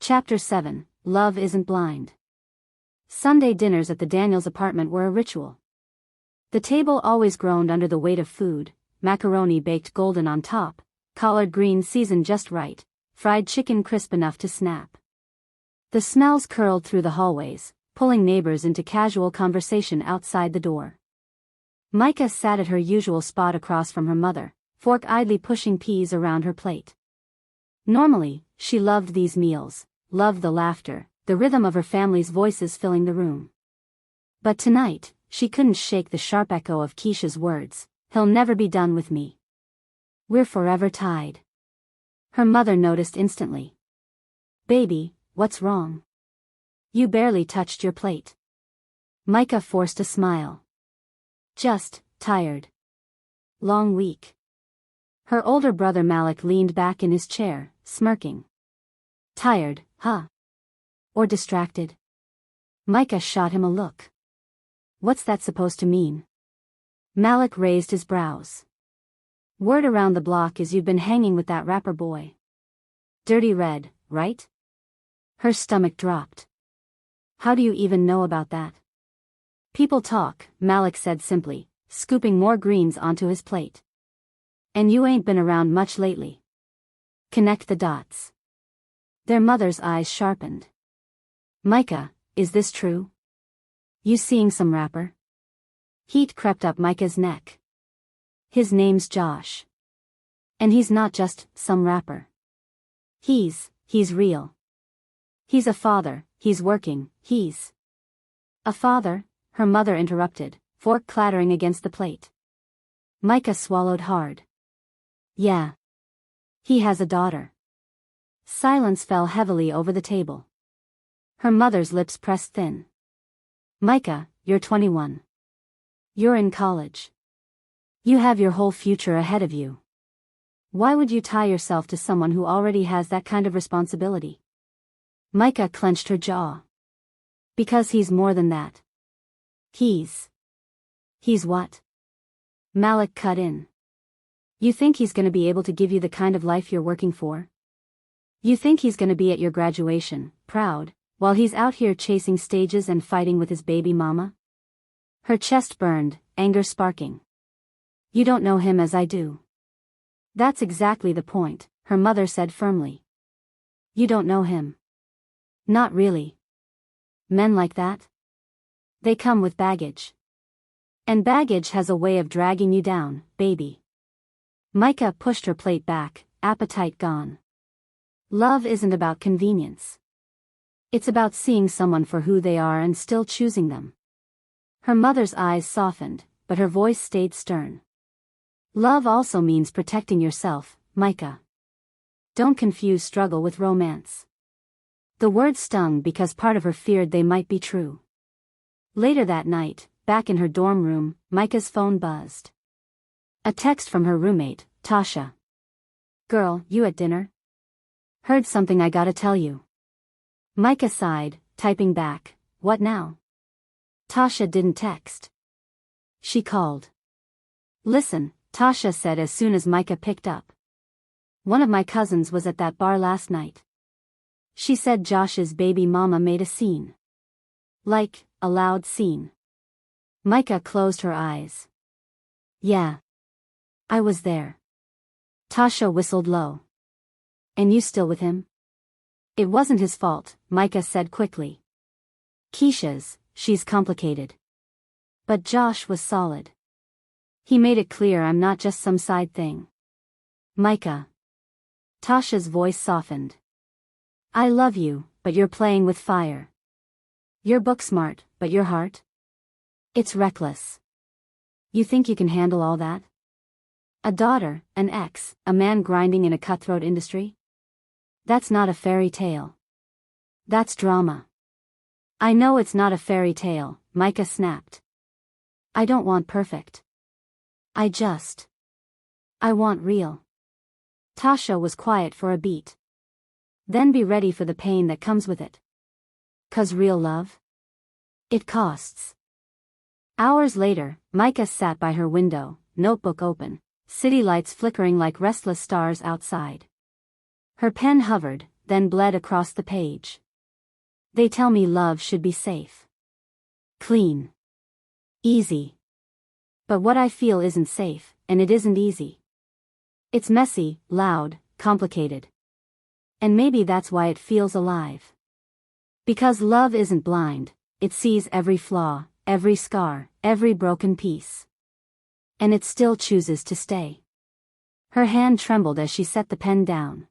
Chapter 7, Love Isn't Blind. Sunday dinners at the Daniels apartment were a ritual. The table always groaned under the weight of food, macaroni baked golden on top, collard greens seasoned just right, fried chicken crisp enough to snap. The smells curled through the hallways, pulling neighbors into casual conversation outside the door. Micah sat at her usual spot across from her mother, fork idly pushing peas around her plate. Normally, she loved these meals, loved the laughter, the rhythm of her family's voices filling the room. But tonight, she couldn't shake the sharp echo of Keisha's words, "He'll never be done with me. We're forever tied." Her mother noticed instantly. "Baby, what's wrong? You barely touched your plate." Micah forced a smile. "Just, tired. Long week." Her older brother Malik leaned back in his chair, smirking. "Tired, huh? Or distracted?" Micah shot him a look. "What's that supposed to mean?" Malik raised his brows. "Word around the block is you've been hanging with that rapper boy. Dirty Red, right?" Her stomach dropped. "How do you even know about that?" "People talk," Malik said simply, scooping more greens onto his plate. "And you ain't been around much lately. Connect the dots." Their mother's eyes sharpened. "Micah, is this true? You seeing some rapper?" Heat crept up Micah's neck. "His name's Josh. And he's not just some rapper. He's real. He's a father, he's working, he's..." "A father?" her mother interrupted, fork clattering against the plate. Micah swallowed hard. "Yeah. He has a daughter." Silence fell heavily over the table. Her mother's lips pressed thin. "Micah, you're 21. You're in college. You have your whole future ahead of you. Why would you tie yourself to someone who already has that kind of responsibility?" Micah clenched her jaw. "Because he's more than that. He's what?" Malik cut in. "You think he's gonna be able to give you the kind of life you're working for? You think he's gonna be at your graduation, proud, while he's out here chasing stages and fighting with his baby mama?" Her chest burned, anger sparking. "You don't know him as I do." "That's exactly the point," her mother said firmly. "You don't know him. Not really. Men like that? They come with baggage. And baggage has a way of dragging you down, baby." Micah pushed her plate back, appetite gone. Love isn't about convenience. It's about seeing someone for who they are and still choosing them. Her mother's eyes softened, but her voice stayed stern. "Love also means protecting yourself, Micah. Don't confuse struggle with romance." The words stung because part of her feared they might be true. Later that night, back in her dorm room, Micah's phone buzzed. A text from her roommate, Tasha. "Girl, you at dinner? Heard something I gotta tell you." Micah sighed, typing back, "What now?" Tasha didn't text. She called. "Listen," Tasha said as soon as Micah picked up. "One of my cousins was at that bar last night. She said Josh's baby mama made a scene. Like, a loud scene." Micah closed her eyes. "Yeah. I was there." Tasha whistled low. "And you still with him?" "It wasn't his fault," Micah said quickly. "Keisha's, she's complicated. But Josh was solid. He made it clear I'm not just some side thing." "Micah." Tasha's voice softened. "I love you, but you're playing with fire. You're book smart, but your heart? It's reckless. You think you can handle all that? A daughter, an ex, a man grinding in a cutthroat industry? That's not a fairy tale. That's drama." "I know it's not a fairy tale," Micah snapped. "I don't want perfect. I want real." Tasha was quiet for a beat. "Then be ready for the pain that comes with it. 'Cause real love? It costs." Hours later, Micah sat by her window, notebook open, city lights flickering like restless stars outside. Her pen hovered, then bled across the page. They tell me love should be safe. Clean. Easy. But what I feel isn't safe, and it isn't easy. It's messy, loud, complicated. And maybe that's why it feels alive. Because love isn't blind, it sees every flaw, every scar, every broken piece. And it still chooses to stay. Her hand trembled as she set the pen down.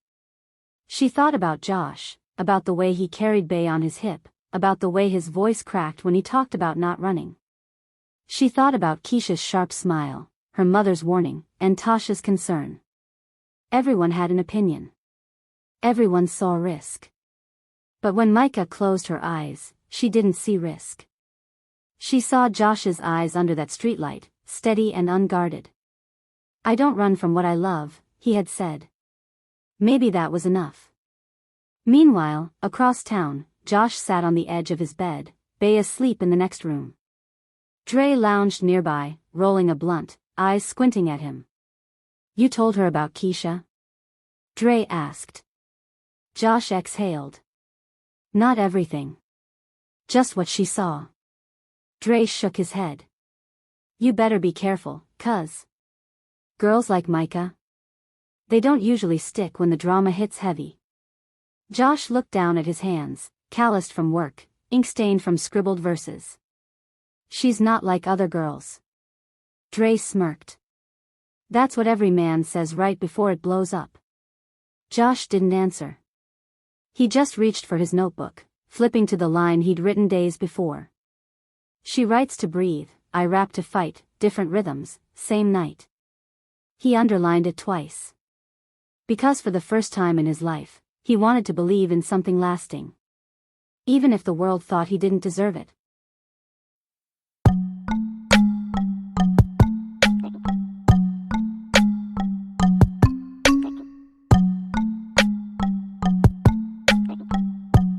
She thought about Josh, about the way he carried Bay on his hip, about the way his voice cracked when he talked about not running. She thought about Keisha's sharp smile, her mother's warning, and Tasha's concern. Everyone had an opinion. Everyone saw risk. But when Micah closed her eyes, she didn't see risk. She saw Josh's eyes under that streetlight, steady and unguarded. I don't run from what I love, he had said. Maybe that was enough. Meanwhile, across town, Josh sat on the edge of his bed, Bay asleep in the next room. Dre lounged nearby, rolling a blunt, eyes squinting at him. You told her about Keisha? Dre asked. Josh exhaled. Not everything. Just what she saw. Dre shook his head. You better be careful, 'cause girls like Micah, they don't usually stick when the drama hits heavy. Josh looked down at his hands, calloused from work, ink-stained from scribbled verses. She's not like other girls. Dre smirked. That's what every man says right before it blows up. Josh didn't answer. He just reached for his notebook, flipping to the line he'd written days before. She writes to breathe, I rap to fight, different rhythms, same night. He underlined it twice. Because for the first time in his life, he wanted to believe in something lasting. Even if the world thought he didn't deserve it.